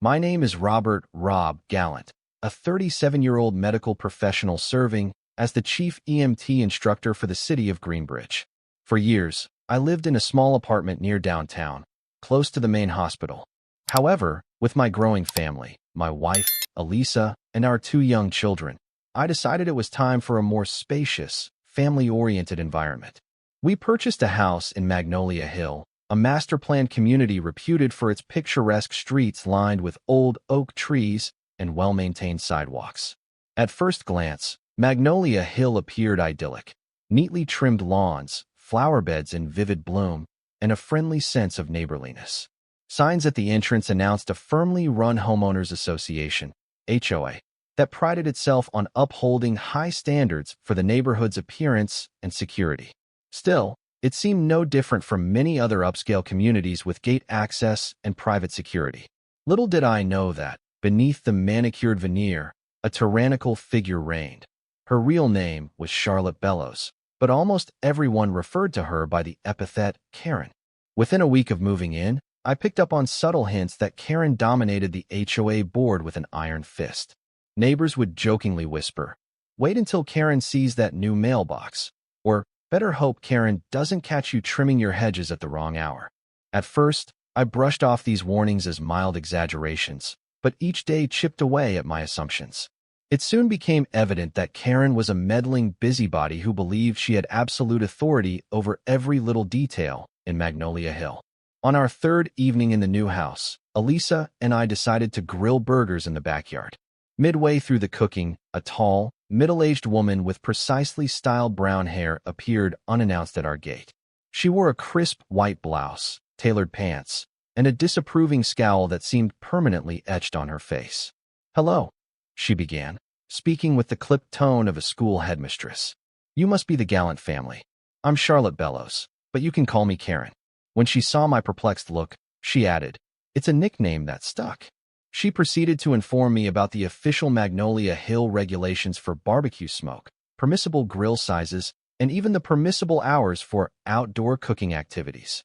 My name is Robert Rob Gallant, a 37-year-old medical professional serving as the chief EMT instructor for the city of Greenbridge. For years, I lived in a small apartment near downtown, close to the main hospital. However, with my growing family, my wife, Elisa, and our two young children, I decided it was time for a more spacious, family-oriented environment. We purchased a house in Magnolia Hill, a master-planned community reputed for its picturesque streets lined with old oak trees and well-maintained sidewalks. At first glance, Magnolia Hill appeared idyllic. Neatly trimmed lawns, flower beds in vivid bloom, and a friendly sense of neighborliness. Signs at the entrance announced a firmly run homeowners association, HOA, that prided itself on upholding high standards for the neighborhood's appearance and security. Still, it seemed no different from many other upscale communities with gate access and private security. Little did I know that, beneath the manicured veneer, a tyrannical figure reigned. Her real name was Charlotte Bellows, but almost everyone referred to her by the epithet Karen. Within a week of moving in, I picked up on subtle hints that Karen dominated the HOA board with an iron fist. Neighbors would jokingly whisper, "Wait until Karen sees that new mailbox," or "Better hope Karen doesn't catch you trimming your hedges at the wrong hour." At first, I brushed off these warnings as mild exaggerations, but each day chipped away at my assumptions. It soon became evident that Karen was a meddling busybody who believed she had absolute authority over every little detail in Magnolia Hill. On our third evening in the new house, Elisa and I decided to grill burgers in the backyard. Midway through the cooking, a tall, middle-aged woman with precisely styled brown hair appeared unannounced at our gate. She wore a crisp white blouse, tailored pants, and a disapproving scowl that seemed permanently etched on her face. "Hello," she began, speaking with the clipped tone of a school headmistress. "You must be the Gallant family. I'm Charlotte Bellows, but you can call me Karen." When she saw my perplexed look, she added, "It's a nickname that stuck." She proceeded to inform me about the official Magnolia Hill regulations for barbecue smoke, permissible grill sizes, and even the permissible hours for outdoor cooking activities.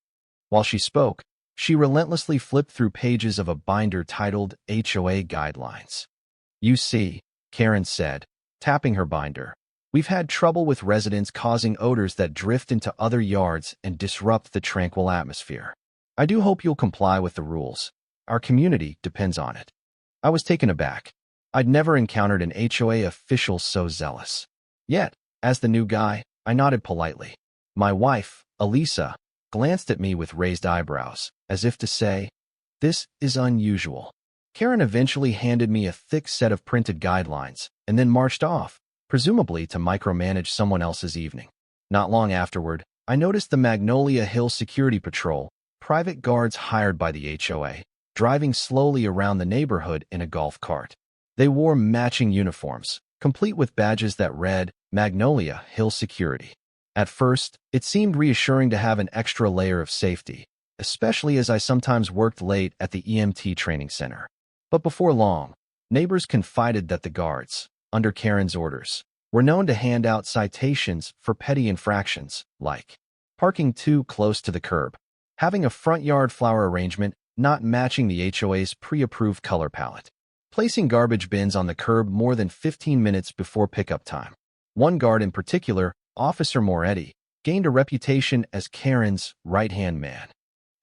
While she spoke, she relentlessly flipped through pages of a binder titled HOA Guidelines. "You see," Karen said, tapping her binder, "we've had trouble with residents causing odors that drift into other yards and disrupt the tranquil atmosphere. I do hope you'll comply with the rules. Our community depends on it." I was taken aback. I'd never encountered an HOA official so zealous. Yet, as the new guy, I nodded politely. My wife, Elisa, glanced at me with raised eyebrows, as if to say, "This is unusual." Karen eventually handed me a thick set of printed guidelines, and then marched off, presumably to micromanage someone else's evening. Not long afterward, I noticed the Magnolia Hill Security Patrol, private guards hired by the HOA, driving slowly around the neighborhood in a golf cart. They wore matching uniforms, complete with badges that read Magnolia Hill Security. At first, it seemed reassuring to have an extra layer of safety, especially as I sometimes worked late at the EMT training center. But before long, neighbors confided that the guards, under Karen's orders, were known to hand out citations for petty infractions, like parking too close to the curb, having a front yard flower arrangement not matching the HOA's pre-approved color palette, placing garbage bins on the curb more than 15 minutes before pickup time. One guard in particular, Officer Moretti, gained a reputation as Karen's right-hand man.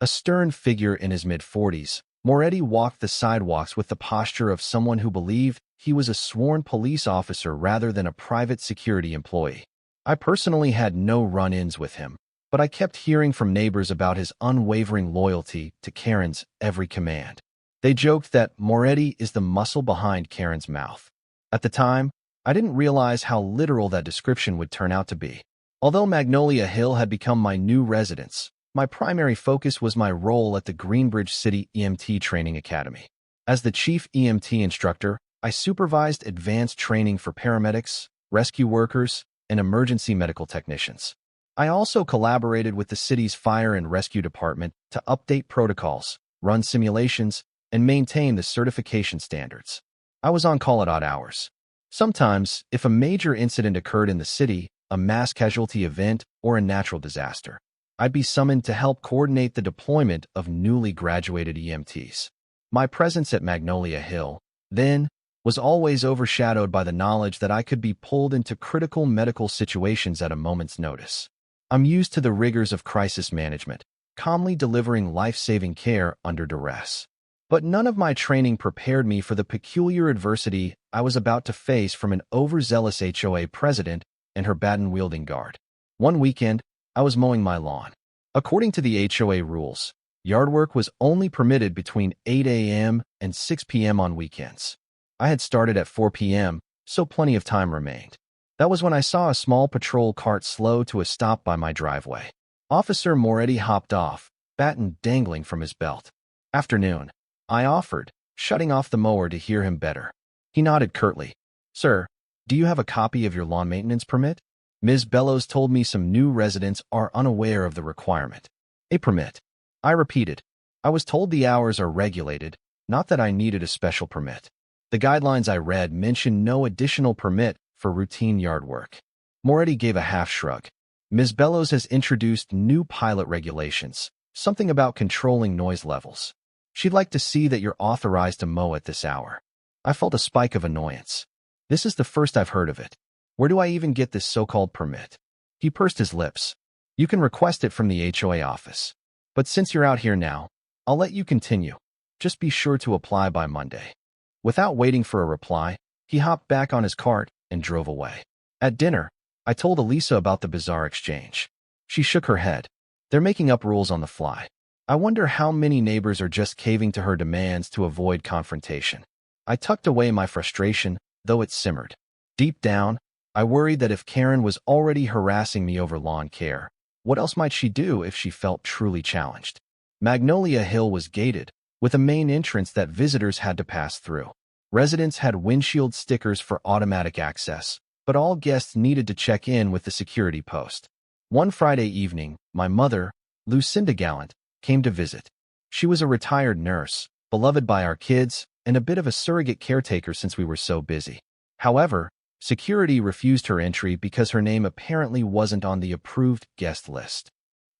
A stern figure in his mid-40s, Moretti walked the sidewalks with the posture of someone who believed he was a sworn police officer rather than a private security employee. I personally had no run-ins with him, but I kept hearing from neighbors about his unwavering loyalty to Karen's every command. They joked that Moretti is the muscle behind Karen's mouth. At the time, I didn't realize how literal that description would turn out to be. Although Magnolia Hill had become my new residence, my primary focus was my role at the Greenbridge City EMT Training Academy. As the chief EMT instructor, I supervised advanced training for paramedics, rescue workers, and emergency medical technicians. I also collaborated with the city's fire and rescue department to update protocols, run simulations, and maintain the certification standards. I was on call at odd hours. Sometimes, if a major incident occurred in the city, a mass casualty event, or a natural disaster, I'd be summoned to help coordinate the deployment of newly graduated EMTs. My presence at Magnolia Hill, then, was always overshadowed by the knowledge that I could be pulled into critical medical situations at a moment's notice. I'm used to the rigors of crisis management, calmly delivering life-saving care under duress. But none of my training prepared me for the peculiar adversity I was about to face from an overzealous HOA president and her baton-wielding guard. One weekend, I was mowing my lawn. According to the HOA rules, yard work was only permitted between 8 a.m. and 6 p.m. on weekends. I had started at 4 p.m., so plenty of time remained. That was when I saw a small patrol cart slow to a stop by my driveway. Officer Moretti hopped off, baton dangling from his belt. "Afternoon," I offered, shutting off the mower to hear him better. He nodded curtly. "Sir, do you have a copy of your lawn maintenance permit?" Ms. Bellows told me some new residents are unaware of the requirement. "A permit," I repeated. I was told the hours are regulated, not that I needed a special permit. The guidelines I read mentioned no additional permit for routine yard work. Moretti gave a half shrug. "Ms. Bellows has introduced new pilot regulations, something about controlling noise levels. She'd like to see that you're authorized to mow at this hour." I felt a spike of annoyance. This is the first I've heard of it. Where do I even get this so-called permit? He pursed his lips. "You can request it from the HOA office. But since you're out here now, I'll let you continue. Just be sure to apply by Monday." Without waiting for a reply, he hopped back on his cart and drove away. At dinner, I told Elisa about the bizarre exchange. She shook her head. "They're making up rules on the fly. I wonder how many neighbors are just caving to her demands to avoid confrontation." I tucked away my frustration, though it simmered. Deep down, I worried that if Karen was already harassing me over lawn care, what else might she do if she felt truly challenged? Magnolia Hill was gated, with a main entrance that visitors had to pass through. Residents had windshield stickers for automatic access, but all guests needed to check in with the security post. One Friday evening, my mother, Lucinda Gallant, came to visit. She was a retired nurse, beloved by our kids, and a bit of a surrogate caretaker since we were so busy. However, security refused her entry because her name apparently wasn't on the approved guest list.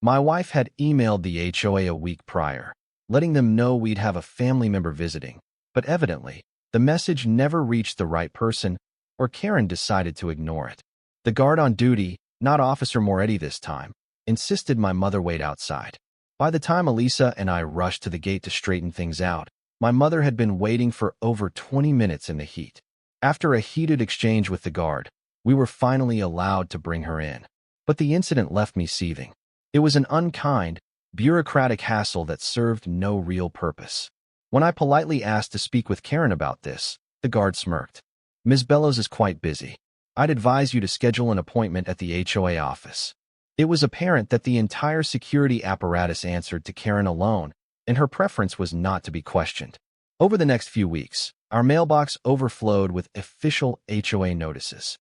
My wife had emailed the HOA a week prior, letting them know we'd have a family member visiting, but evidently, the message never reached the right person, or Karen decided to ignore it. The guard on duty, not Officer Moretti this time, insisted my mother wait outside. By the time Elisa and I rushed to the gate to straighten things out, my mother had been waiting for over 20 minutes in the heat. After a heated exchange with the guard, we were finally allowed to bring her in. But the incident left me seething. It was an unkind, bureaucratic hassle that served no real purpose. When I politely asked to speak with Karen about this, the guard smirked. "Ms. Bellows is quite busy. I'd advise you to schedule an appointment at the HOA office." It was apparent that the entire security apparatus answered to Karen alone, and her preference was not to be questioned. Over the next few weeks, our mailbox overflowed with official HOA notices.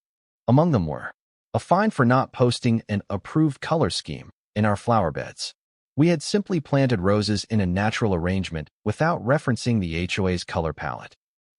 Among them were a fine for not posting an approved color scheme in our flower beds. We had simply planted roses in a natural arrangement without referencing the HOA's color palette.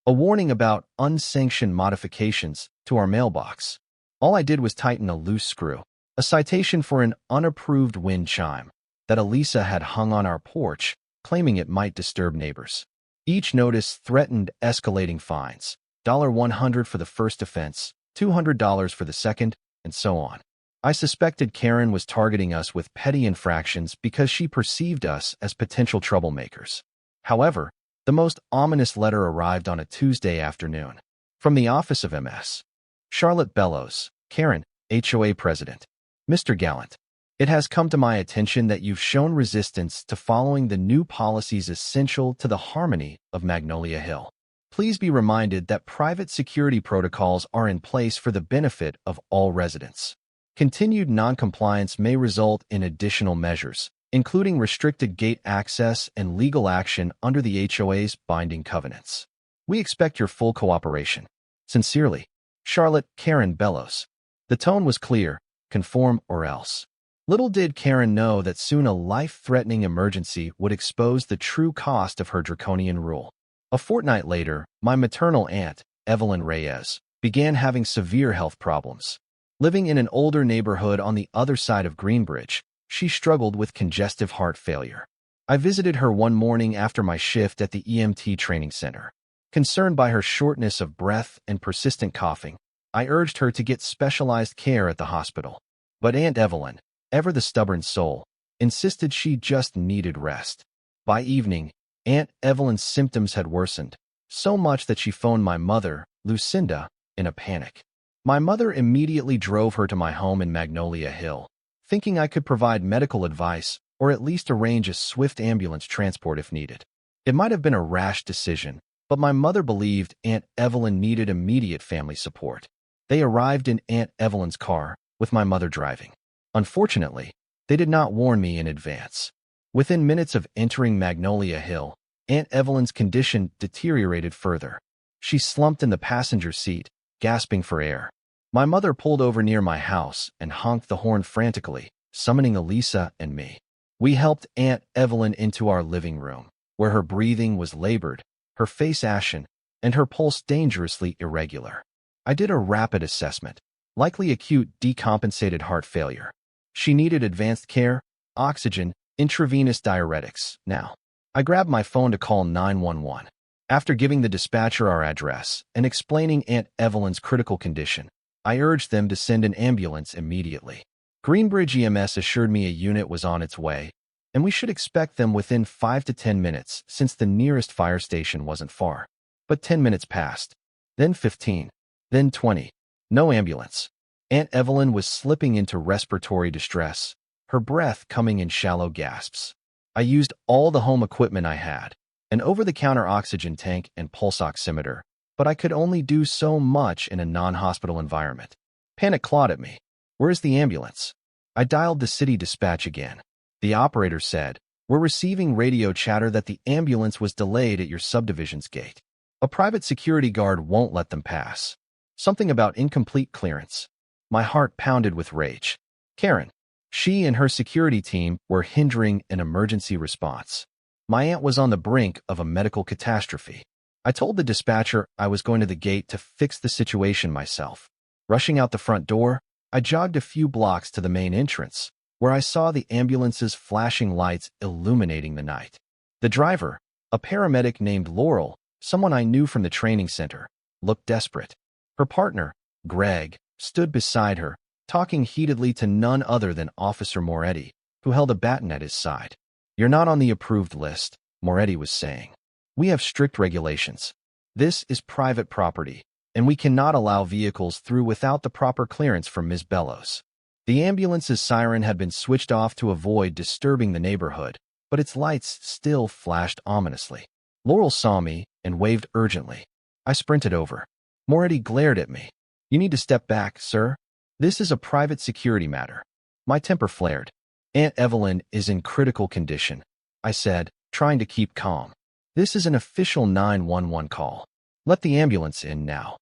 A warning about unsanctioned modifications to our mailbox. All I did was tighten a loose screw. A citation for an unapproved wind chime that Elisa had hung on our porch, claiming it might disturb neighbors. Each notice threatened escalating fines, $100 for the first offense, $200 for the second, and so on. I suspected Karen was targeting us with petty infractions because she perceived us as potential troublemakers. However, the most ominous letter arrived on a Tuesday afternoon. From the office of Ms. Charlotte Bellows, Karen, HOA President. "Mr. Gallant, it has come to my attention that you've shown resistance to following the new policies essential to the harmony of Magnolia Hill. Please be reminded that private security protocols are in place for the benefit of all residents. Continued noncompliance may result in additional measures, including restricted gate access and legal action under the HOA's binding covenants. We expect your full cooperation. Sincerely, Charlotte Karen Bellows." The tone was clear: conform or else. Little did Karen know that soon a life-threatening emergency would expose the true cost of her draconian rule. A fortnight later, my maternal aunt, Evelyn Reyes, began having severe health problems. Living in an older neighborhood on the other side of Greenbridge, she struggled with congestive heart failure. I visited her one morning after my shift at the EMT training center. Concerned by her shortness of breath and persistent coughing, I urged her to get specialized care at the hospital. But Aunt Evelyn, ever the stubborn soul, insisted she just needed rest. By evening, Aunt Evelyn's symptoms had worsened, so much that she phoned my mother, Lucinda, in a panic. My mother immediately drove her to my home in Magnolia Hill, thinking I could provide medical advice or at least arrange a swift ambulance transport if needed. It might have been a rash decision, but my mother believed Aunt Evelyn needed immediate family support. They arrived in Aunt Evelyn's car, with my mother driving. Unfortunately, they did not warn me in advance. Within minutes of entering Magnolia Hill, Aunt Evelyn's condition deteriorated further. She slumped in the passenger seat, gasping for air. My mother pulled over near my house and honked the horn frantically, summoning Elisa and me. We helped Aunt Evelyn into our living room, where her breathing was labored, her face ashen, and her pulse dangerously irregular. I did a rapid assessment, likely acute decompensated heart failure. She needed advanced care, oxygen, intravenous diuretics, now. I grabbed my phone to call 911. After giving the dispatcher our address and explaining Aunt Evelyn's critical condition, I urged them to send an ambulance immediately. Greenbridge EMS assured me a unit was on its way, and we should expect them within 5 to 10 minutes since the nearest fire station wasn't far. But 10 minutes passed, then 15, then 20. No ambulance. Aunt Evelyn was slipping into respiratory distress, her breath coming in shallow gasps. I used all the home equipment I had, an over-the-counter oxygen tank and pulse oximeter, but I could only do so much in a non-hospital environment. Panic clawed at me. Where's the ambulance? I dialed the city dispatch again. The operator said, "We're receiving radio chatter that the ambulance was delayed at your subdivision's gate. A private security guard won't let them pass. Something about incomplete clearance." My heart pounded with rage. Karen. She and her security team were hindering an emergency response. My aunt was on the brink of a medical catastrophe. I told the dispatcher I was going to the gate to fix the situation myself. Rushing out the front door, I jogged a few blocks to the main entrance, where I saw the ambulance's flashing lights illuminating the night. The driver, a paramedic named Laurel, someone I knew from the training center, looked desperate. Her partner, Greg, stood beside her, talking heatedly to none other than Officer Moretti, who held a baton at his side. "You're not on the approved list," Moretti was saying. "We have strict regulations. This is private property, and we cannot allow vehicles through without the proper clearance from Ms. Bellows." The ambulance's siren had been switched off to avoid disturbing the neighborhood, but its lights still flashed ominously. Laurel saw me and waved urgently. I sprinted over. Moretti glared at me. "You need to step back, sir. This is a private security matter." My temper flared. "Aunt Evelyn is in critical condition," I said, trying to keep calm. "This is an official 911 call. Let the ambulance in now."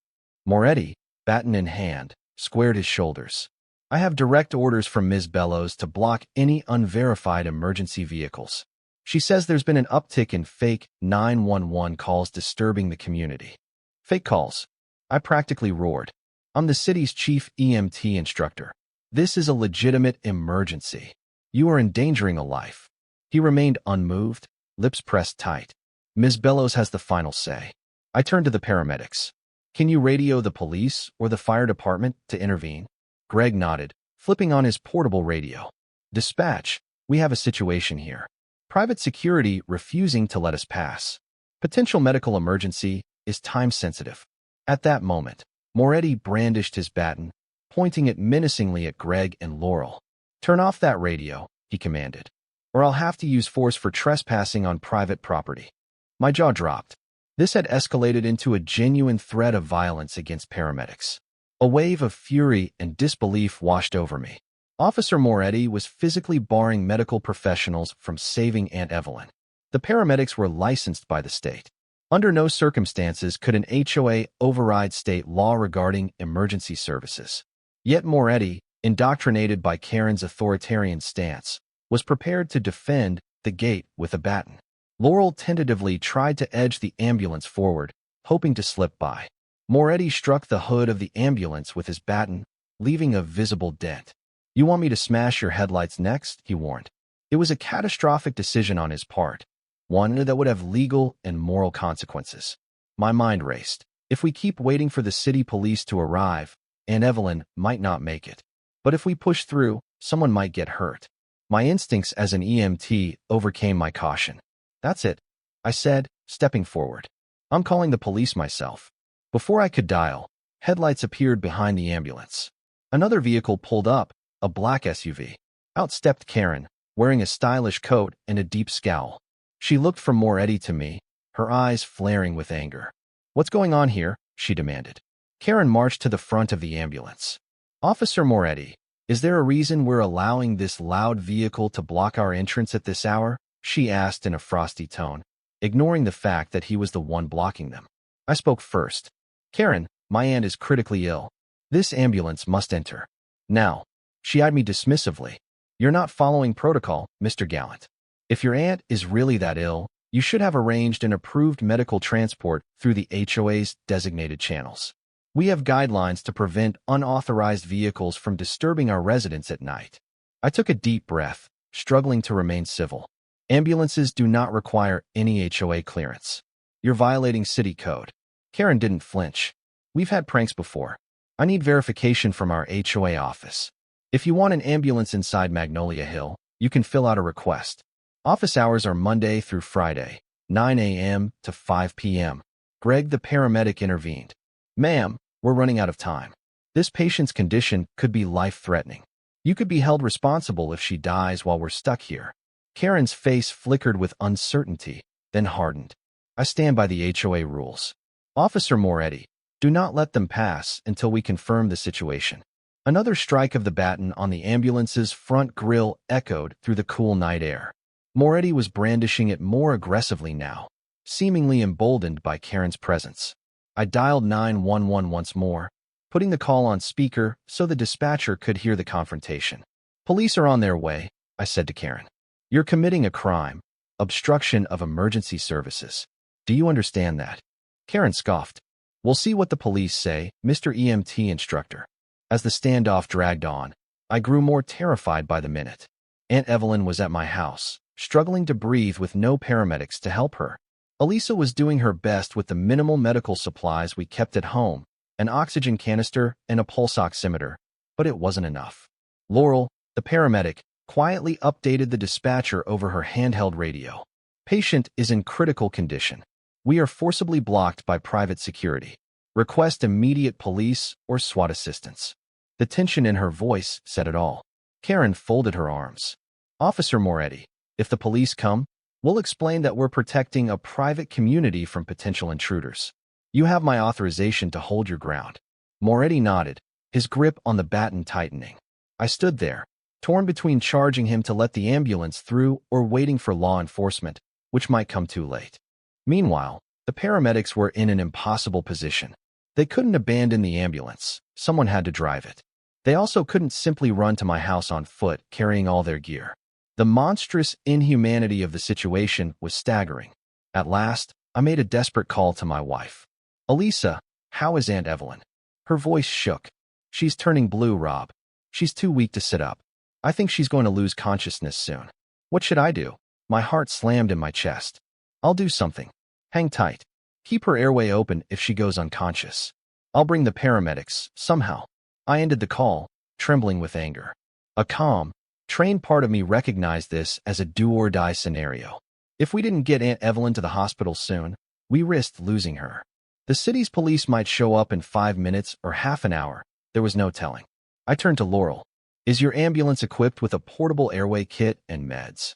Moretti, baton in hand, squared his shoulders. "I have direct orders from Ms. Bellows to block any unverified emergency vehicles. She says there's been an uptick in fake 911 calls disturbing the community." "Fake calls?" I practically roared. "I'm the city's chief EMT instructor. This is a legitimate emergency. You are endangering a life." He remained unmoved, lips pressed tight. "Ms. Bellows has the final say." I turned to the paramedics. "Can you radio the police or the fire department to intervene?" Greg nodded, flipping on his portable radio. "Dispatch, we have a situation here. Private security refusing to let us pass. Potential medical emergency is time-sensitive." At that moment, Moretti brandished his baton, pointing it menacingly at Greg and Laurel. "Turn off that radio," he commanded, "or I'll have to use force for trespassing on private property." My jaw dropped. This had escalated into a genuine threat of violence against paramedics. A wave of fury and disbelief washed over me. Officer Moretti was physically barring medical professionals from saving Aunt Evelyn. The paramedics were licensed by the state. Under no circumstances could an HOA override state law regarding emergency services. Yet Moretti, indoctrinated by Karen's authoritarian stance, was prepared to defend the gate with a baton. Laurel tentatively tried to edge the ambulance forward, hoping to slip by. Moretti struck the hood of the ambulance with his baton, leaving a visible dent. "You want me to smash your headlights next?" he warned. It was a catastrophic decision on his part, one that would have legal and moral consequences. My mind raced. If we keep waiting for the city police to arrive, Aunt Evelyn might not make it. But if we push through, someone might get hurt. My instincts as an EMT overcame my caution. That's it, I said, stepping forward. I'm calling the police myself. Before I could dial, headlights appeared behind the ambulance. Another vehicle pulled up, a black SUV. Out stepped Karen, wearing a stylish coat and a deep scowl. She looked from Moretti to me, her eyes flaring with anger. "What's going on here?" she demanded. Karen marched to the front of the ambulance. "Officer Moretti, is there a reason we're allowing this loud vehicle to block our entrance at this hour?" she asked in a frosty tone, ignoring the fact that he was the one blocking them. I spoke first. "Karen, my aunt is critically ill. This ambulance must enter. Now." She eyed me dismissively. "You're not following protocol, Mr. Gallant. If your aunt is really that ill, you should have arranged an approved medical transport through the HOA's designated channels. We have guidelines to prevent unauthorized vehicles from disturbing our residents at night." I took a deep breath, struggling to remain civil. "Ambulances do not require any HOA clearance. You're violating city code." Karen didn't flinch. "We've had pranks before. I need verification from our HOA office. If you want an ambulance inside Magnolia Hill, you can fill out a request. Office hours are Monday through Friday, 9 a.m. to 5 p.m. Greg, the paramedic, intervened. "Ma'am, we're running out of time. This patient's condition could be life-threatening. You could be held responsible if she dies while we're stuck here." Karen's face flickered with uncertainty, then hardened. "I stand by the HOA rules. Officer Moretti, do not let them pass until we confirm the situation." Another strike of the baton on the ambulance's front grille echoed through the cool night air. Moretti was brandishing it more aggressively now, seemingly emboldened by Karen's presence. I dialed 911 once more, putting the call on speaker so the dispatcher could hear the confrontation. "Police are on their way," I said to Karen. "You're committing a crime, obstruction of emergency services. Do you understand that?" Karen scoffed. "We'll see what the police say, Mr. EMT Instructor." As the standoff dragged on, I grew more terrified by the minute. Aunt Evelyn was at my house, struggling to breathe with no paramedics to help her. Elisa was doing her best with the minimal medical supplies we kept at home, an oxygen canister and a pulse oximeter, but it wasn't enough. Laurel, the paramedic, quietly updated the dispatcher over her handheld radio. "Patient is in critical condition. We are forcibly blocked by private security. Request immediate police or SWAT assistance." The tension in her voice said it all. Karen folded her arms. "Officer Moretti, if the police come, we'll explain that we're protecting a private community from potential intruders. You have my authorization to hold your ground." Moretti nodded, his grip on the baton tightening. I stood there, torn between charging him to let the ambulance through or waiting for law enforcement, which might come too late. Meanwhile, the paramedics were in an impossible position. They couldn't abandon the ambulance. Someone had to drive it. They also couldn't simply run to my house on foot, carrying all their gear. The monstrous inhumanity of the situation was staggering. At last, I made a desperate call to my wife. "Elisa, how is Aunt Evelyn?" Her voice shook. "She's turning blue, Rob. She's too weak to sit up. I think she's going to lose consciousness soon." "What should I do?" My heart slammed in my chest. "I'll do something. Hang tight. Keep her airway open if she goes unconscious. I'll bring the paramedics, somehow." I ended the call, trembling with anger. A calm, trained part of me recognized this as a do-or-die scenario. If we didn't get Aunt Evelyn to the hospital soon, we risked losing her. The city's police might show up in 5 minutes or half an hour. There was no telling. I turned to Laurel. "Is your ambulance equipped with a portable airway kit and meds?"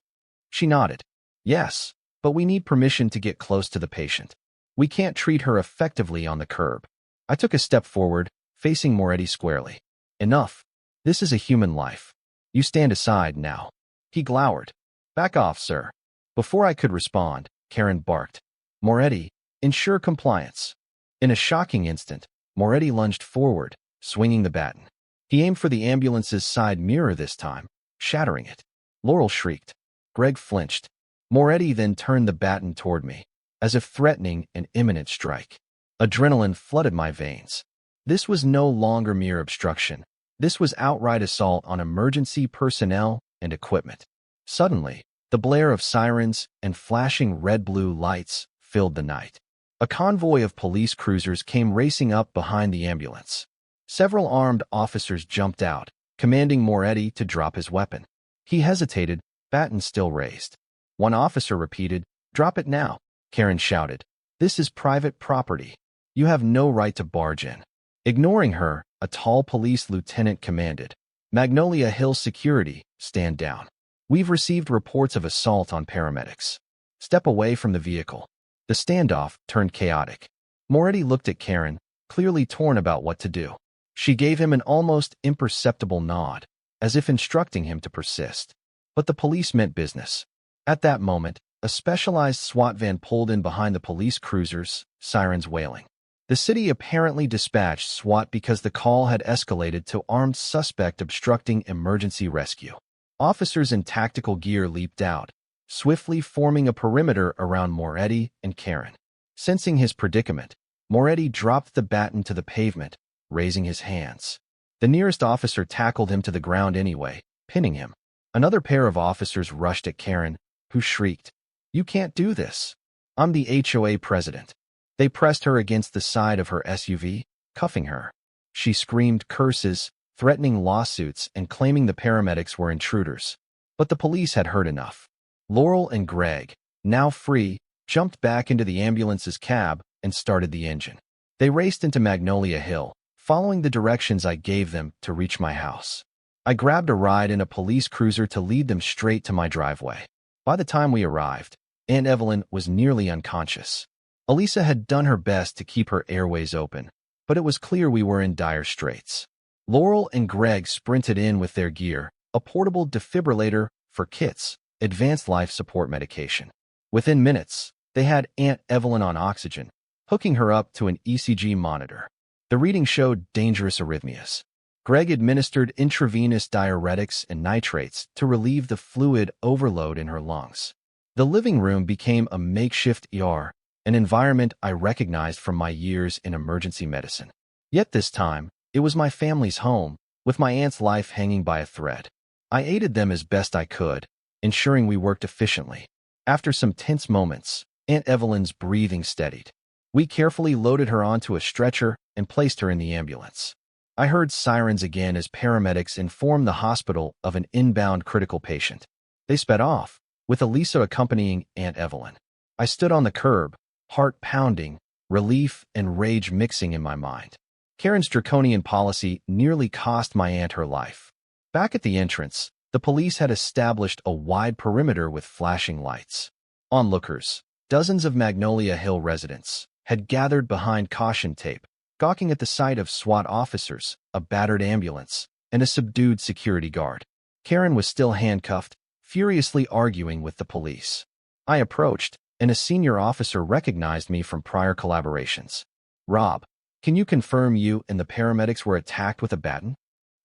She nodded. "Yes, but we need permission to get close to the patient. We can't treat her effectively on the curb." I took a step forward, facing Moretti squarely. "Enough. This is a human life. You stand aside now." He glowered. "Back off, sir." Before I could respond, Karen barked. "Moretti, ensure compliance." In a shocking instant, Moretti lunged forward, swinging the baton. He aimed for the ambulance's side mirror this time, shattering it. Laurel shrieked. Greg flinched. Moretti then turned the baton toward me, as if threatening an imminent strike. Adrenaline flooded my veins. This was no longer mere obstruction. This was outright assault on emergency personnel and equipment. Suddenly, the blare of sirens and flashing red-blue lights filled the night. A convoy of police cruisers came racing up behind the ambulance. Several armed officers jumped out, commanding Moretti to drop his weapon. He hesitated, baton still raised. One officer repeated, "Drop it now," Karen shouted. "This is private property. You have no right to barge in." Ignoring her, a tall police lieutenant commanded, "Magnolia Hill Security, stand down. We've received reports of assault on paramedics. Step away from the vehicle." The standoff turned chaotic. Moretti looked at Karen, clearly torn about what to do. She gave him an almost imperceptible nod, as if instructing him to persist. But the police meant business. At that moment, a specialized SWAT van pulled in behind the police cruisers, sirens wailing. The city apparently dispatched SWAT because the call had escalated to armed suspect obstructing emergency rescue. Officers in tactical gear leaped out, swiftly forming a perimeter around Moretti and Karen. Sensing his predicament, Moretti dropped the baton to the pavement, raising his hands. The nearest officer tackled him to the ground anyway, pinning him. Another pair of officers rushed at Karen, who shrieked, "You can't do this. I'm the HOA President." They pressed her against the side of her SUV, cuffing her. She screamed curses, threatening lawsuits and claiming the paramedics were intruders. But the police had heard enough. Laurel and Greg, now free, jumped back into the ambulance's cab and started the engine. They raced into Magnolia Hill, following the directions I gave them to reach my house. I grabbed a ride in a police cruiser to lead them straight to my driveway. By the time we arrived, Aunt Evelyn was nearly unconscious. Elisa had done her best to keep her airways open, but it was clear we were in dire straits. Laurel and Greg sprinted in with their gear, a portable defibrillator for kits, advanced life support medication. Within minutes, they had Aunt Evelyn on oxygen, hooking her up to an ECG monitor. The reading showed dangerous arrhythmias. Greg administered intravenous diuretics and nitrates to relieve the fluid overload in her lungs. The living room became a makeshift ER, an environment I recognized from my years in emergency medicine. Yet this time, it was my family's home, with my aunt's life hanging by a thread. I aided them as best I could, ensuring we worked efficiently. After some tense moments, Aunt Evelyn's breathing steadied. We carefully loaded her onto a stretcher and placed her in the ambulance. I heard sirens again as paramedics informed the hospital of an inbound critical patient. They sped off, with Elisa accompanying Aunt Evelyn. I stood on the curb, heart pounding, relief and rage mixing in my mind. Karen's draconian policy nearly cost my aunt her life. Back at the entrance, the police had established a wide perimeter with flashing lights. Onlookers, dozens of Magnolia Hill residents, had gathered behind caution tape, gawking at the sight of SWAT officers, a battered ambulance, and a subdued security guard. Karen was still handcuffed, furiously arguing with the police. I approached, and a senior officer recognized me from prior collaborations. "Rob, can you confirm you and the paramedics were attacked with a baton?"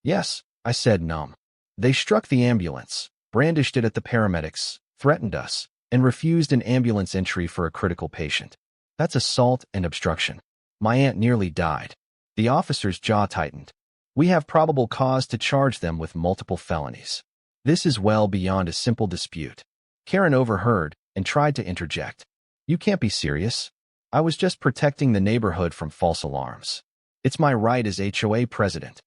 "Yes," I said, numb. "They struck the ambulance, brandished it at the paramedics, threatened us, and refused an ambulance entry for a critical patient. That's assault and obstruction. My aunt nearly died." The officer's jaw tightened. "We have probable cause to charge them with multiple felonies. This is well beyond a simple dispute." Karen overheard and tried to interject. "You can't be serious. I was just protecting the neighborhood from false alarms. It's my right as HOA President."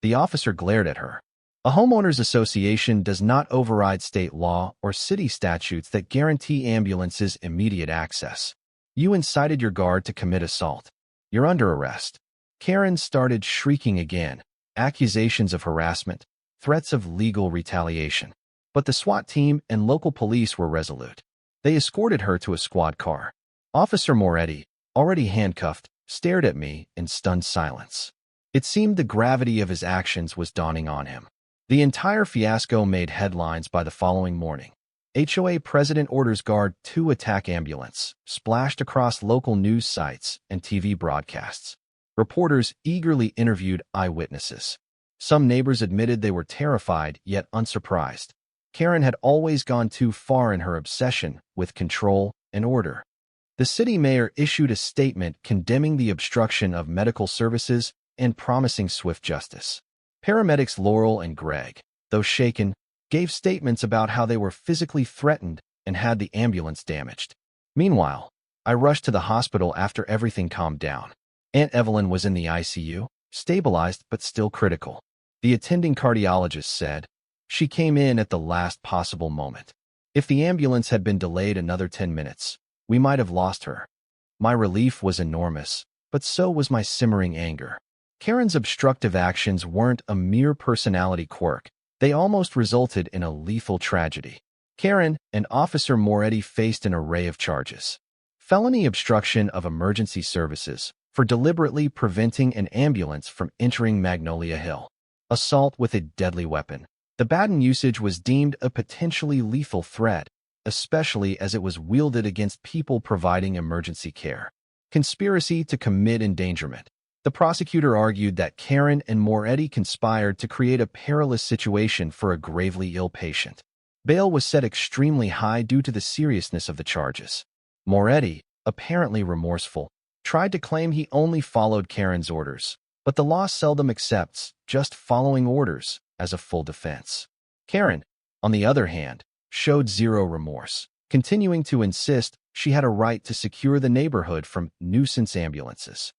The officer glared at her. "A homeowners association does not override state law or city statutes that guarantee ambulances immediate access. You incited your guard to commit assault. You're under arrest." Karen started shrieking again, accusations of harassment, threats of legal retaliation. But the SWAT team and local police were resolute. They escorted her to a squad car. Officer Moretti, already handcuffed, stared at me in stunned silence. It seemed the gravity of his actions was dawning on him. The entire fiasco made headlines by the following morning. HOA President orders guard to attack ambulance, splashed across local news sites and TV broadcasts. Reporters eagerly interviewed eyewitnesses. Some neighbors admitted they were terrified yet unsurprised. Karen had always gone too far in her obsession with control and order. The city mayor issued a statement condemning the obstruction of medical services and promising swift justice. Paramedics Laurel and Greg, though shaken, gave statements about how they were physically threatened and had the ambulance damaged. Meanwhile, I rushed to the hospital after everything calmed down. Aunt Evelyn was in the ICU, stabilized but still critical. The attending cardiologist said she came in at the last possible moment. If the ambulance had been delayed another 10 minutes, we might have lost her. My relief was enormous, but so was my simmering anger. Karen's obstructive actions weren't a mere personality quirk. They almost resulted in a lethal tragedy. Karen and Officer Moretti faced an array of charges. Felony obstruction of emergency services for deliberately preventing an ambulance from entering Magnolia Hill. Assault with a deadly weapon. The Baton usage was deemed a potentially lethal threat, especially as it was wielded against people providing emergency care. Conspiracy to commit endangerment. The prosecutor argued that Karen and Moretti conspired to create a perilous situation for a gravely ill patient. Bail was set extremely high due to the seriousness of the charges. Moretti, apparently remorseful, tried to claim he only followed Karen's orders, but the law seldom accepts just following orders as a full defense. Karen, on the other hand, showed zero remorse, continuing to insist she had a right to secure the neighborhood from nuisance ambulances.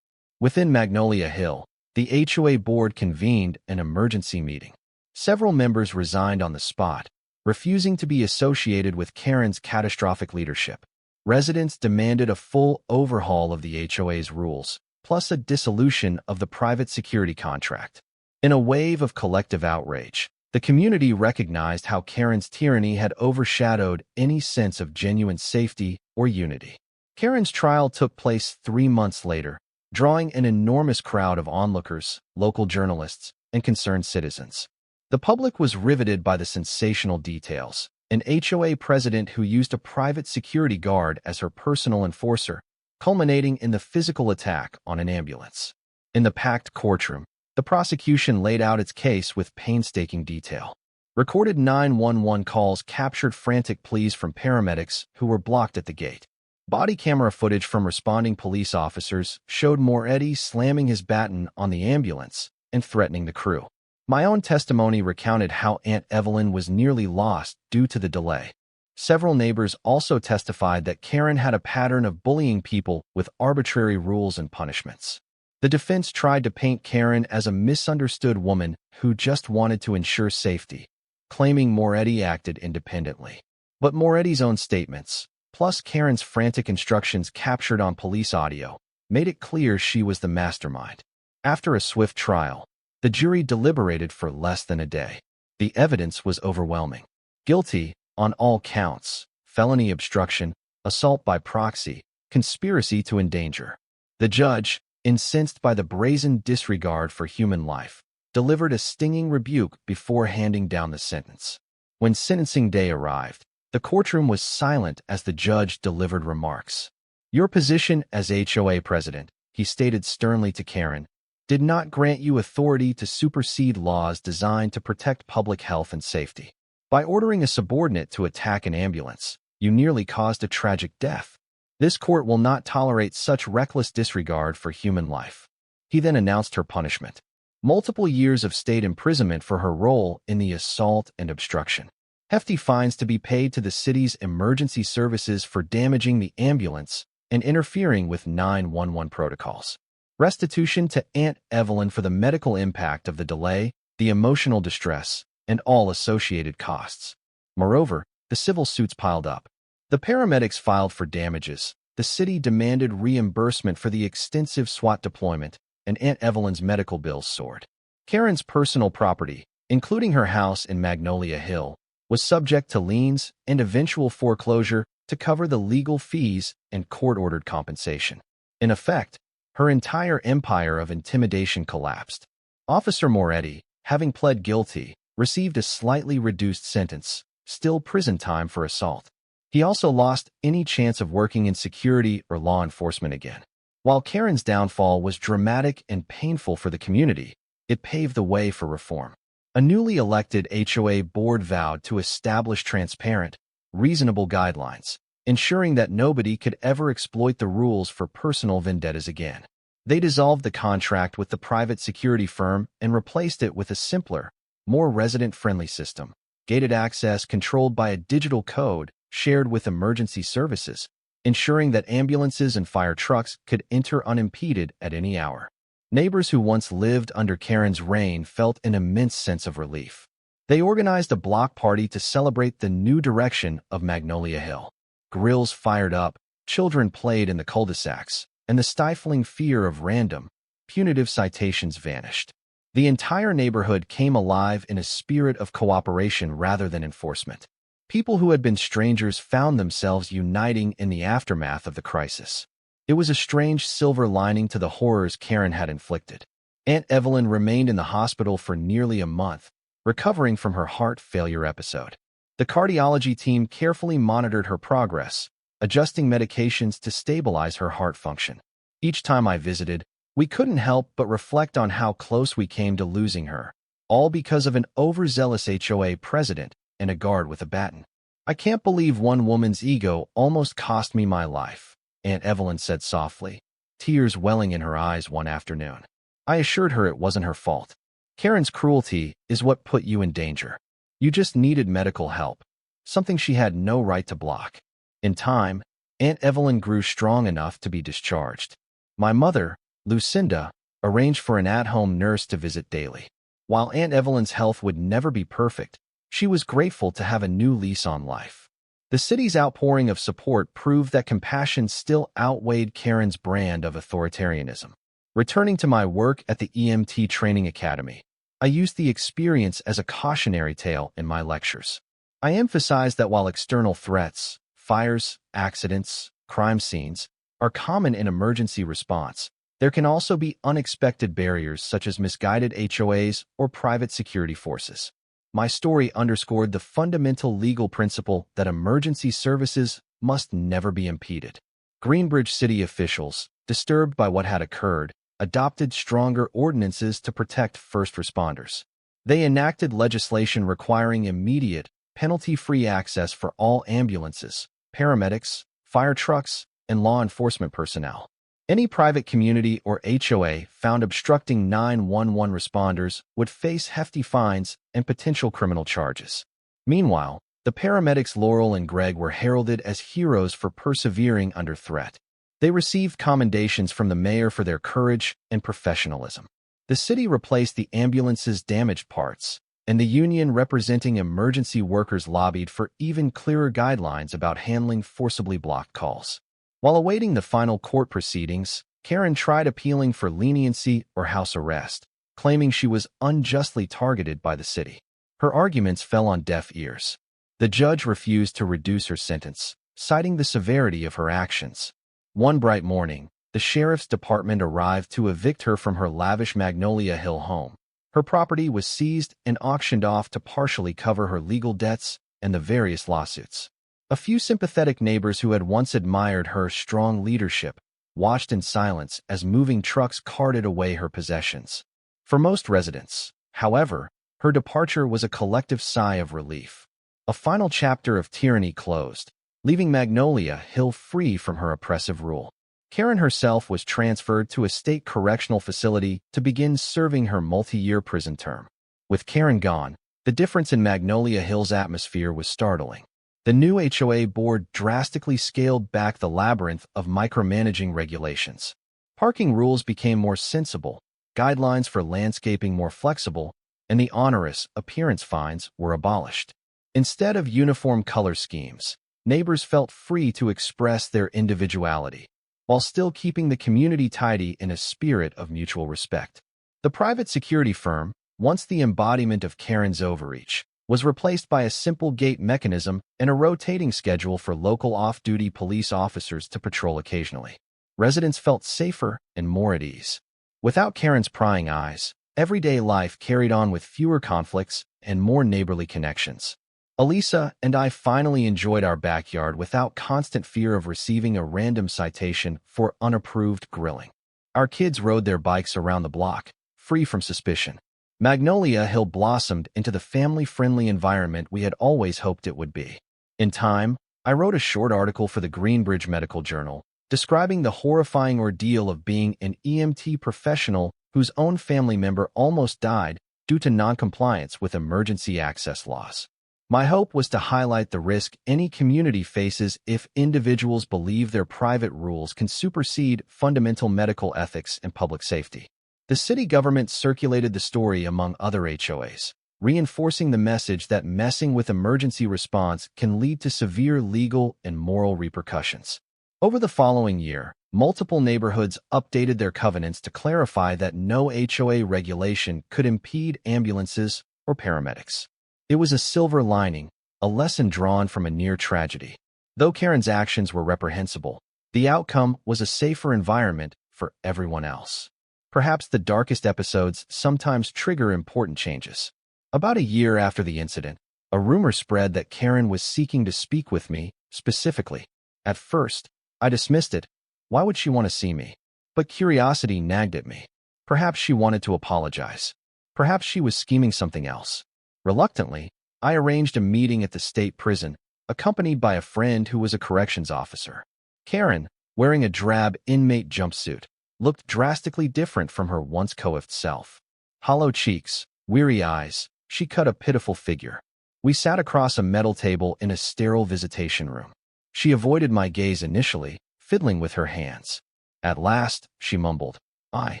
Within Magnolia Hill, the HOA board convened an emergency meeting. Several members resigned on the spot, refusing to be associated with Karen's catastrophic leadership. Residents demanded a full overhaul of the HOA's rules, plus a dissolution of the private security contract. In a wave of collective outrage, the community recognized how Karen's tyranny had overshadowed any sense of genuine safety or unity. Karen's trial took place 3 months later, drawing an enormous crowd of onlookers, local journalists, and concerned citizens. The public was riveted by the sensational details. An HOA president who used a private security guard as her personal enforcer, culminating in the physical attack on an ambulance. In the packed courtroom, the prosecution laid out its case with painstaking detail. Recorded 911 calls captured frantic pleas from paramedics who were blocked at the gate. Body camera footage from responding police officers showed Moretti slamming his baton on the ambulance and threatening the crew. My own testimony recounted how Aunt Evelyn was nearly lost due to the delay. Several neighbors also testified that Karen had a pattern of bullying people with arbitrary rules and punishments. The defense tried to paint Karen as a misunderstood woman who just wanted to ensure safety, claiming Moretti acted independently. But Moretti's own statements, plus Karen's frantic instructions captured on police audio, made it clear she was the mastermind. After a swift trial, the jury deliberated for less than a day. The evidence was overwhelming. Guilty on all counts: felony obstruction, assault by proxy, conspiracy to endanger. The judge, incensed by the brazen disregard for human life, delivered a stinging rebuke before handing down the sentence. When sentencing day arrived, the courtroom was silent as the judge delivered remarks. "Your position as HOA president," he stated sternly to Karen, "did not grant you authority to supersede laws designed to protect public health and safety. By ordering a subordinate to attack an ambulance, you nearly caused a tragic death. This court will not tolerate such reckless disregard for human life." He then announced her punishment: multiple years of state imprisonment for her role in the assault and obstruction. Hefty fines to be paid to the city's emergency services for damaging the ambulance and interfering with 911 protocols. Restitution to Aunt Evelyn for the medical impact of the delay, the emotional distress, and all associated costs. Moreover, the civil suits piled up. The paramedics filed for damages, the city demanded reimbursement for the extensive SWAT deployment, and Aunt Evelyn's medical bills soared. Karen's personal property, including her house in Magnolia Hill, was subject to liens and eventual foreclosure to cover the legal fees and court-ordered compensation. In effect, her entire empire of intimidation collapsed. Officer Moretti, having pled guilty, received a slightly reduced sentence, still prison time for assault. He also lost any chance of working in security or law enforcement again. While Karen's downfall was dramatic and painful for the community, it paved the way for reform. A newly elected HOA board vowed to establish transparent, reasonable guidelines, ensuring that nobody could ever exploit the rules for personal vendettas again. They dissolved the contract with the private security firm and replaced it with a simpler, more resident-friendly system. gated access controlled by a digital code shared with emergency services, ensuring that ambulances and fire trucks could enter unimpeded at any hour. Neighbors who once lived under Karen's reign felt an immense sense of relief. They organized a block party to celebrate the new direction of Magnolia Hill. Grills fired up, children played in the cul-de-sacs, and the stifling fear of random, punitive citations vanished. The entire neighborhood came alive in a spirit of cooperation rather than enforcement. People who had been strangers found themselves uniting in the aftermath of the crisis. It was a strange silver lining to the horrors Karen had inflicted. Aunt Evelyn remained in the hospital for nearly a month, recovering from her heart failure episode. The cardiology team carefully monitored her progress, adjusting medications to stabilize her heart function. Each time I visited, we couldn't help but reflect on how close we came to losing her, all because of an overzealous HOA president and a guard with a baton. "I can't believe one woman's ego almost cost me my life," Aunt Evelyn said softly, tears welling in her eyes one afternoon. I assured her it wasn't her fault. "Karen's cruelty is what put you in danger. You just needed medical help, something she had no right to block." In time, Aunt Evelyn grew strong enough to be discharged. My mother, Lucinda, arranged for an at-home nurse to visit daily. While Aunt Evelyn's health would never be perfect, she was grateful to have a new lease on life. The city's outpouring of support proved that compassion still outweighed Karen's brand of authoritarianism. Returning to my work at the EMT Training Academy, I used the experience as a cautionary tale in my lectures. I emphasized that while external threats, fires, accidents, crime scenes, are common in emergency response, there can also be unexpected barriers such as misguided HOAs or private security forces. My story underscored the fundamental legal principle that emergency services must never be impeded. Greenbridge city officials, disturbed by what had occurred, adopted stronger ordinances to protect first responders. They enacted legislation requiring immediate, penalty-free access for all ambulances, paramedics, fire trucks, and law enforcement personnel. Any private community or HOA found obstructing 911 responders would face hefty fines and potential criminal charges. Meanwhile, the paramedics Laurel and Greg were heralded as heroes for persevering under threat. They received commendations from the mayor for their courage and professionalism. The city replaced the ambulance's damaged parts, and the union representing emergency workers lobbied for even clearer guidelines about handling forcibly blocked calls. While awaiting the final court proceedings, Karen tried appealing for leniency or house arrest, claiming she was unjustly targeted by the city. Her arguments fell on deaf ears. The judge refused to reduce her sentence, citing the severity of her actions. One bright morning, the sheriff's department arrived to evict her from her lavish Magnolia Hill home. Her property was seized and auctioned off to partially cover her legal debts and the various lawsuits. A few sympathetic neighbors who had once admired her strong leadership watched in silence as moving trucks carted away her possessions. For most residents, however, her departure was a collective sigh of relief. A final chapter of tyranny closed, leaving Magnolia Hill free from her oppressive rule. Karen herself was transferred to a state correctional facility to begin serving her multi-year prison term. With Karen gone, the difference in Magnolia Hill's atmosphere was startling. The new HOA board drastically scaled back the labyrinth of micromanaging regulations. Parking rules became more sensible, guidelines for landscaping more flexible, and the onerous appearance fines were abolished. Instead of uniform color schemes, neighbors felt free to express their individuality, while still keeping the community tidy in a spirit of mutual respect. The private security firm, once the embodiment of Karen's overreach, was replaced by a simple gate mechanism and a rotating schedule for local off-duty police officers to patrol occasionally. Residents felt safer and more at ease. Without Karen's prying eyes, everyday life carried on with fewer conflicts and more neighborly connections. Elisa and I finally enjoyed our backyard without constant fear of receiving a random citation for unapproved grilling. Our kids rode their bikes around the block, free from suspicion. Magnolia Hill blossomed into the family-friendly environment we had always hoped it would be. In time, I wrote a short article for the Greenbridge Medical Journal, describing the horrifying ordeal of being an EMT professional whose own family member almost died due to noncompliance with emergency access laws. My hope was to highlight the risk any community faces if individuals believe their private rules can supersede fundamental medical ethics and public safety. The city government circulated the story among other HOAs, reinforcing the message that messing with emergency response can lead to severe legal and moral repercussions. Over the following year, multiple neighborhoods updated their covenants to clarify that no HOA regulation could impede ambulances or paramedics. It was a silver lining, a lesson drawn from a near tragedy. Though Karen's actions were reprehensible, the outcome was a safer environment for everyone else. Perhaps the darkest episodes sometimes trigger important changes. About a year after the incident, a rumor spread that Karen was seeking to speak with me specifically. At first, I dismissed it. Why would she want to see me? But curiosity nagged at me. Perhaps she wanted to apologize. Perhaps she was scheming something else. Reluctantly, I arranged a meeting at the state prison, accompanied by a friend who was a corrections officer. Karen, wearing a drab inmate jumpsuit, looked drastically different from her once coiffed self. Hollow cheeks, weary eyes, she cut a pitiful figure. We sat across a metal table in a sterile visitation room. She avoided my gaze initially, fiddling with her hands. At last, she mumbled, I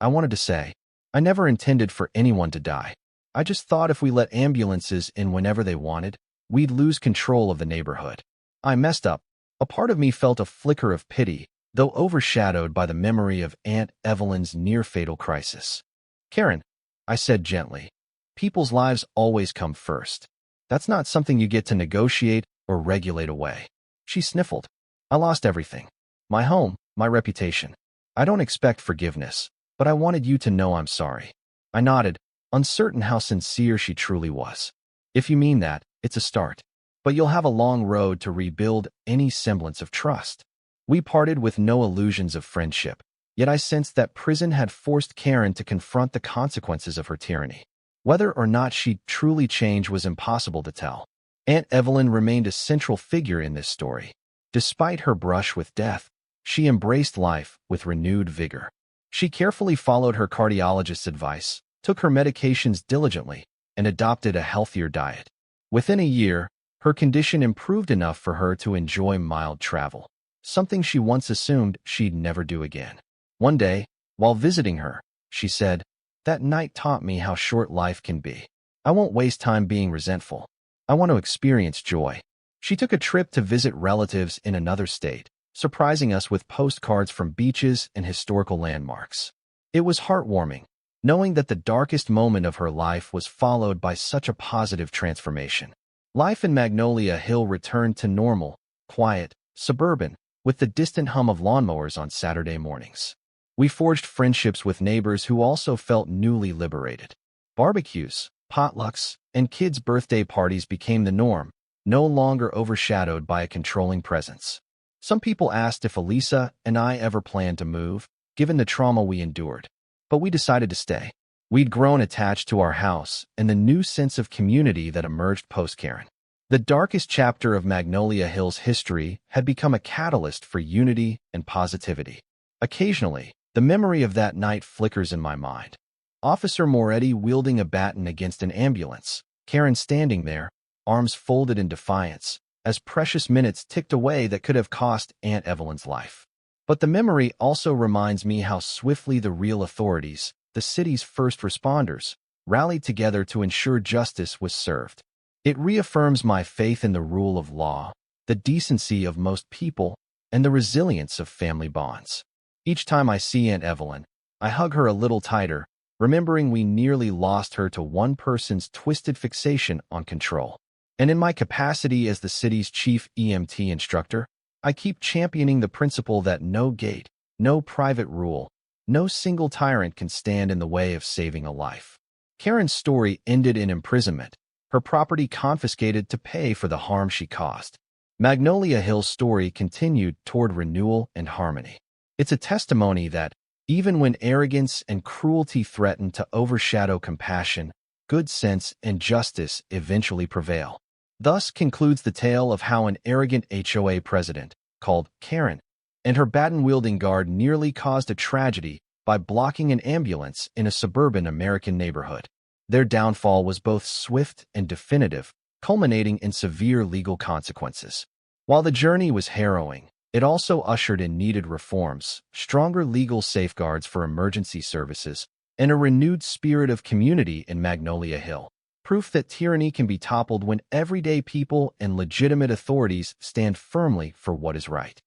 wanted to say, I never intended for anyone to die. I just thought if we let ambulances in whenever they wanted, we'd lose control of the neighborhood. I messed up. A part of me felt a flicker of pity, though overshadowed by the memory of Aunt Evelyn's near-fatal crisis. Karen, I said gently, people's lives always come first. That's not something you get to negotiate or regulate away. She sniffled. I lost everything. My home, my reputation. I don't expect forgiveness, but I wanted you to know I'm sorry. I nodded, uncertain how sincere she truly was. If you mean that, it's a start. But you'll have a long road to rebuild any semblance of trust. We parted with no illusions of friendship, yet I sensed that prison had forced Karen to confront the consequences of her tyranny. Whether or not she'd truly change was impossible to tell. Aunt Evelyn remained a central figure in this story. Despite her brush with death, she embraced life with renewed vigor. She carefully followed her cardiologist's advice, took her medications diligently, and adopted a healthier diet. Within a year, her condition improved enough for her to enjoy mild travel, something she once assumed she'd never do again. One day, while visiting her, she said, "That night taught me how short life can be. I won't waste time being resentful. I want to experience joy." She took a trip to visit relatives in another state, surprising us with postcards from beaches and historical landmarks. It was heartwarming, knowing that the darkest moment of her life was followed by such a positive transformation. Life in Magnolia Hill returned to normal, quiet, suburban, with the distant hum of lawnmowers on Saturday mornings. We forged friendships with neighbors who also felt newly liberated. Barbecues, potlucks, and kids' birthday parties became the norm, no longer overshadowed by a controlling presence. Some people asked if Elisa and I ever planned to move, given the trauma we endured. But we decided to stay. We'd grown attached to our house and the new sense of community that emerged post-Karen. The darkest chapter of Magnolia Hill's history had become a catalyst for unity and positivity. Occasionally, the memory of that night flickers in my mind. Officer Moretti wielding a baton against an ambulance, Karen standing there, arms folded in defiance, as precious minutes ticked away that could have cost Aunt Evelyn's life. But the memory also reminds me how swiftly the real authorities, the city's first responders, rallied together to ensure justice was served. It reaffirms my faith in the rule of law, the decency of most people, and the resilience of family bonds. Each time I see Aunt Evelyn, I hug her a little tighter, remembering we nearly lost her to one person's twisted fixation on control. And in my capacity as the city's chief EMT instructor, I keep championing the principle that no gate, no private rule, no single tyrant can stand in the way of saving a life. Karen's story ended in imprisonment, her property confiscated to pay for the harm she caused. Magnolia Hill's story continued toward renewal and harmony. It's a testimony that, even when arrogance and cruelty threaten to overshadow compassion, good sense and justice eventually prevail. Thus concludes the tale of how an arrogant HOA president, called Karen, and her baton-wielding guard nearly caused a tragedy by blocking an ambulance in a suburban American neighborhood. Their downfall was both swift and definitive, culminating in severe legal consequences. While the journey was harrowing, it also ushered in needed reforms, stronger legal safeguards for emergency services, and a renewed spirit of community in Magnolia Hill. Proof that tyranny can be toppled when everyday people and legitimate authorities stand firmly for what is right.